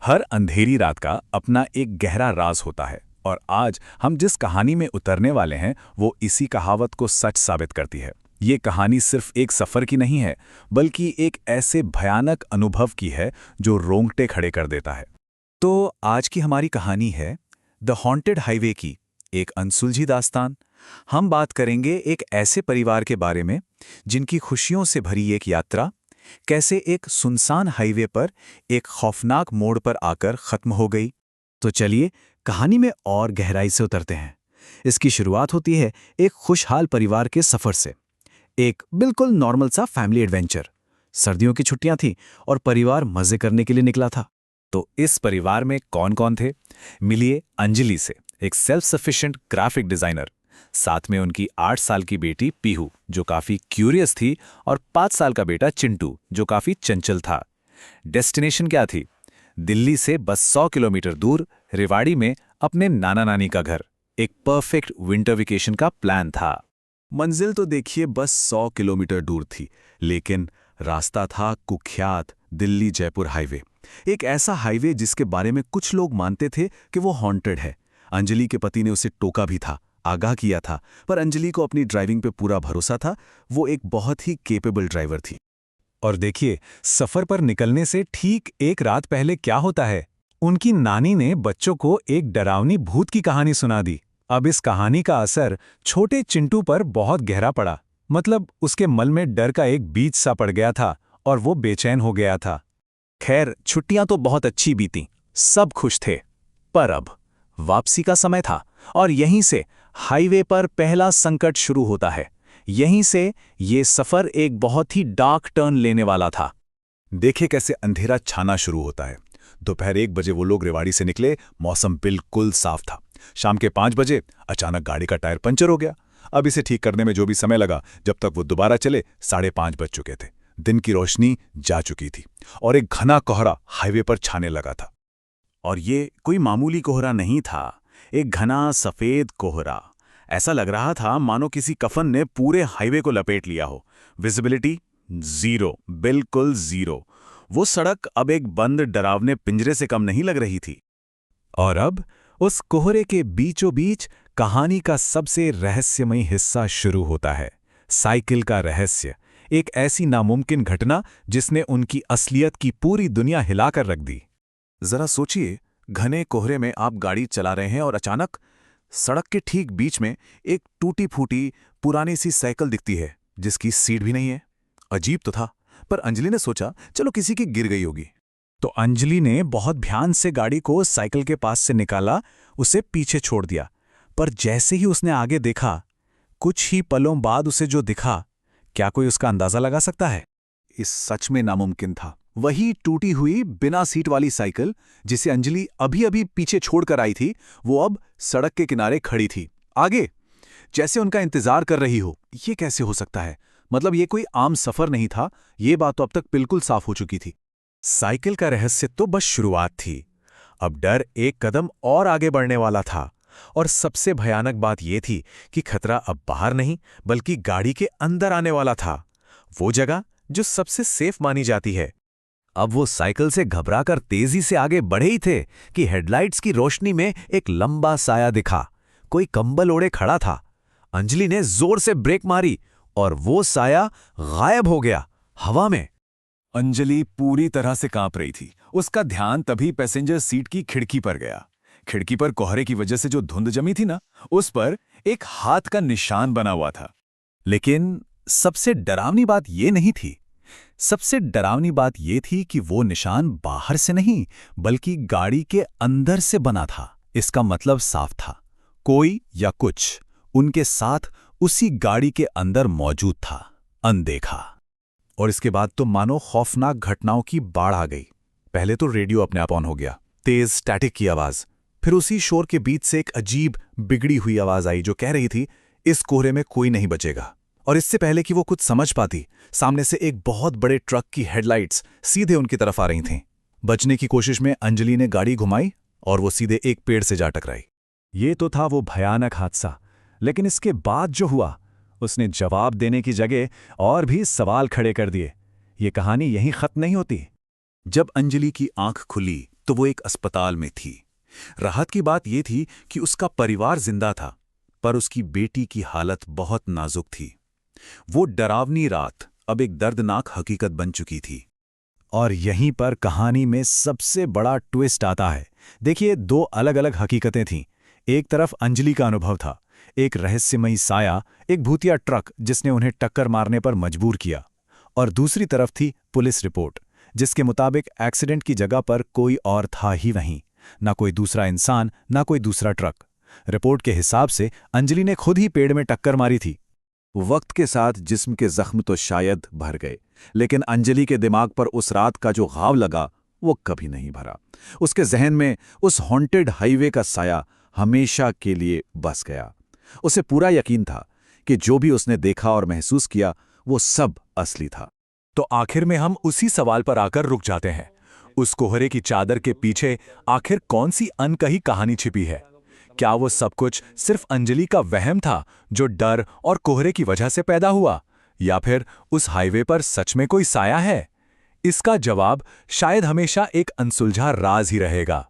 हर अंधेरी रात का अपना एक गहरा राज होता है और आज हम जिस कहानी में उतरने वाले हैं वो इसी कहावत को सच साबित करती है। ये कहानी सिर्फ एक सफ़र की नहीं है, बल्कि एक ऐसे भयानक अनुभव की है जो रोंगटे खड़े कर देता है। तो आज की हमारी कहानी है द हॉन्टेड हाईवे की एक अनसुलझी दास्तान। हम बात करेंगे एक ऐसे परिवार के बारे में जिनकी खुशियों से भरी एक यात्रा कैसे एक सुनसान हाईवे पर एक खौफनाक मोड़ पर आकर खत्म हो गई। तो चलिए कहानी में और गहराई से उतरते हैं। इसकी शुरुआत होती है एक खुशहाल परिवार के सफर से। एक बिल्कुल नॉर्मल सा फैमिली एडवेंचर। सर्दियों की छुट्टियां थी और परिवार मजे करने के लिए निकला था। तो इस परिवार में कौन कौन थे? मिलिए अंजलि से, एक सेल्फ सफिशिएंट ग्राफिक डिजाइनर। साथ में उनकी 8 साल की बेटी पीहू जो काफी क्यूरियस थी और 5 साल का बेटा चिंटू जो काफी चंचल था। डेस्टिनेशन क्या थी? दिल्ली से बस 100 किलोमीटर दूर रेवाड़ी में अपने नाना नानी का घर। एक परफेक्ट विंटर वेकेशन का प्लान था। मंजिल तो देखिए बस 100 किलोमीटर दूर थी, लेकिन रास्ता था कुख्यात दिल्ली जयपुर हाईवे। एक ऐसा हाईवे जिसके बारे में कुछ लोग मानते थे कि वो हॉन्टेड है। अंजलि के पति ने उसे टोका भी था, आगाह किया था, पर अंजलि को अपनी ड्राइविंग पे पूरा भरोसा था। वो एक बहुत ही केपेबल ड्राइवर थी। और देखिए, सफर पर निकलने से ठीक एक रात पहले क्या होता है, उनकी नानी ने बच्चों को एक डरावनी भूत की कहानी सुना दी। अब इस कहानी का असर छोटे चिंटू पर बहुत गहरा पड़ा। मतलब उसके मन में डर का एक बीज सा पड़ गया था और वो बेचैन हो गया था। खैर, छुट्टियां तो बहुत अच्छी बीतीं, सब खुश थे। पर अब वापसी का समय था और यहीं से हाईवे पर पहला संकट शुरू होता है। यहीं से ये सफर एक बहुत ही डार्क टर्न लेने वाला था। देखे कैसे अंधेरा छाना शुरू होता है। दोपहर 1 बजे वो लोग रेवाड़ी से निकले। मौसम बिल्कुल साफ था। शाम के 5 बजे अचानक गाड़ी का टायर पंचर हो गया। अब इसे ठीक करने में जो भी समय लगा, जब तक वो दोबारा चले 5:30 बज चुके थे। दिन की रोशनी जा चुकी थी और एक घना कोहरा हाईवे पर छाने लगा था। और ये कोई मामूली कोहरा नहीं था, एक घना सफेद कोहरा। ऐसा लग रहा था मानो किसी कफन ने पूरे हाईवे को लपेट लिया हो। विजिबिलिटी जीरो, बिल्कुल जीरो। वो सड़क अब एक बंद डरावने पिंजरे से कम नहीं लग रही थी। और अब उस कोहरे के बीचों बीच कहानी का सबसे रहस्यमयी हिस्सा शुरू होता है। साइकिल का रहस्य। एक ऐसी नामुमकिन घटना जिसने उनकी असलियत की पूरी दुनिया हिलाकर रख दी। जरा सोचिए, घने कोहरे में आप गाड़ी चला रहे हैं और अचानक सड़क के ठीक बीच में एक टूटी फूटी पुरानी सी साइकिल दिखती है जिसकी सीट भी नहीं है। अजीब तो था, पर अंजलि ने सोचा चलो किसी की गिर गई होगी। तो अंजलि ने बहुत ध्यान से गाड़ी को साइकिल के पास से निकाला, उसे पीछे छोड़ दिया। पर जैसे ही उसने आगे देखा, कुछ ही पलों बाद उसे जो दिखा, क्या कोई उसका अंदाजा लगा सकता है? इस सच में नामुमकिन था। वही टूटी हुई बिना सीट वाली साइकिल जिसे अंजलि अभी अभी पीछे छोड़कर आई थी, वो अब सड़क के किनारे खड़ी थी, आगे, जैसे उनका इंतजार कर रही हो। ये कैसे हो सकता है? मतलब ये कोई आम सफर नहीं था। ये बात तो अब तक बिल्कुल साफ हो चुकी थी। साइकिल का रहस्य तो बस शुरुआत थी। अब डर एक कदम और आगे बढ़ने वाला था। और सबसे भयानक बात यह थी कि खतरा अब बाहर नहीं, बल्कि गाड़ी के अंदर आने वाला था। वो जगह जो सबसे सेफ मानी जाती है। अब वो साइकिल से घबराकर तेजी से आगे बढ़े ही थे कि हेडलाइट्स की रोशनी में एक लंबा साया दिखा। कोई कंबल ओढ़े खड़ा था। अंजलि ने जोर से ब्रेक मारी और वो साया गायब हो गया हवा में। अंजलि पूरी तरह से कांप रही थी। उसका ध्यान तभी पैसेंजर सीट की खिड़की पर गया। खिड़की पर कोहरे की वजह से जो धुंध जमी थी ना, उस पर एक हाथ का निशान बना हुआ था। लेकिन सबसे डरावनी बात यह नहीं थी। सबसे डरावनी बात यह थी कि वो निशान बाहर से नहीं, बल्कि गाड़ी के अंदर से बना था। इसका मतलब साफ था, कोई या कुछ उनके साथ उसी गाड़ी के अंदर मौजूद था, अनदेखा। और इसके बाद तो मानो खौफनाक घटनाओं की बाढ़ आ गई। पहले तो रेडियो अपने आप ऑन हो गया, तेज स्टैटिक की आवाज। फिर उसी शोर के बीच से एक अजीब बिगड़ी हुई आवाज आई जो कह रही थी, इस कोहरे में कोई नहीं बचेगा। और इससे पहले कि वो कुछ समझ पाती, सामने से एक बहुत बड़े ट्रक की हेडलाइट्स सीधे उनकी तरफ आ रही थीं। बचने की कोशिश में अंजलि ने गाड़ी घुमाई और वो सीधे एक पेड़ से जा टकराई। ये तो था वो भयानक हादसा, लेकिन इसके बाद जो हुआ, उसने जवाब देने की जगह और भी सवाल खड़े कर दिए। ये कहानी यहीं खत्म नहीं होती। जब अंजलि की आंख खुली तो वो एक अस्पताल में थी। राहत की बात ये थी कि उसका परिवार जिंदा था, पर उसकी बेटी की हालत बहुत नाजुक थी। वो डरावनी रात अब एक दर्दनाक हकीकत बन चुकी थी। और यहीं पर कहानी में सबसे बड़ा ट्विस्ट आता है। देखिए, दो अलग अलग हकीकतें थीं। एक तरफ अंजलि का अनुभव था, एक रहस्यमयी साया, एक भूतिया ट्रक जिसने उन्हें टक्कर मारने पर मजबूर किया। और दूसरी तरफ थी पुलिस रिपोर्ट, जिसके मुताबिक एक्सीडेंट की जगह पर कोई और था ही नहीं, ना कोई दूसरा इंसान, ना कोई दूसरा ट्रक। रिपोर्ट के हिसाब से अंजलि ने खुद ही पेड़ में टक्कर मारी थी। वक्त के साथ जिस्म के जख्म तो शायद भर गए, लेकिन अंजलि के दिमाग पर उस रात का जो घाव लगा वो कभी नहीं भरा। उसके जहन में उस हॉन्टेड हाईवे का साया हमेशा के लिए बस गया। उसे पूरा यकीन था कि जो भी उसने देखा और महसूस किया वो सब असली था। तो आखिर में हम उसी सवाल पर आकर रुक जाते हैं। उस कोहरे की चादर के पीछे आखिर कौन सी अनकही कहानी छिपी है? क्या वो सब कुछ सिर्फ अंजलि का वहम था जो डर और कोहरे की वजह से पैदा हुआ, या फिर उस हाईवे पर सच में कोई साया है? इसका जवाब शायद हमेशा एक अनसुलझा राज ही रहेगा।